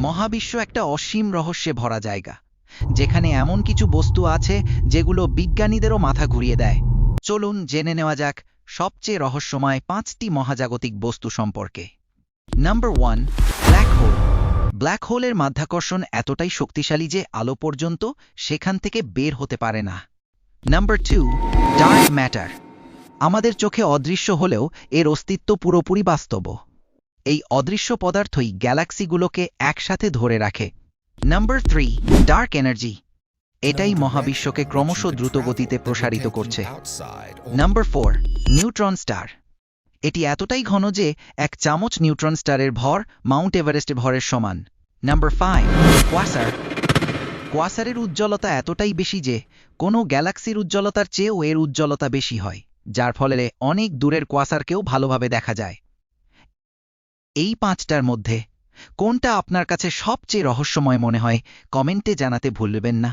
মহাবিশ্ব একটা অসীম রহস্যে ভরা জায়গা, যেখানে এমন কিছু বস্তু আছে যেগুলো বিজ্ঞানীদেরও মাথা ঘুরিয়ে দেয়। চলুন জেনে নেওয়া যাক সবচেয়ে রহস্যময় 5টি মহাজাগতিক বস্তু সম্পর্কে। Number 1, black hole. ব্ল্যাক হোলের মাধ্যাকর্ষণ এতটাই শক্তিশালী যে আলো পর্যন্ত সেখান থেকে বের হতে পারে না। Number 2, dark matter. আমাদের চোখে অদৃশ্য হলেও এর অস্তিত্ব পুরোপুরি বাস্তব। এই অদৃশ্য পদার্থই গ্যালাক্সিগুলোকে একসাথে ধরে রাখে। Number 3, dark energy. এটাই মহাবিশ্বকে ক্রমশ দ্রুত গতিতে প্রসারিত করছে। Number 4, neutron star. এটি এতটাই ঘন যে এক চামচ নিউট্রন স্টারের ভর মাউন্ট এভারেস্টের ভরের সমান। নাম্বার 5, কোয়াসার। কোয়াসারের উজ্জ্বলতা এতটাই বেশি যে কোনো গ্যালাক্সির উজ্জ্বলতার চেয়েও এর উজ্জ্বলতা বেশি হয়, যার ফলে অনেক দূরের কোয়াসারকেও ভালোভাবে দেখা যায়। এই 5টার মধ্যে কোনটা আপনার কাছে সবচেয়ে রহস্যময় মনে হয় কমেন্টে জানাতে ভুলবেন না।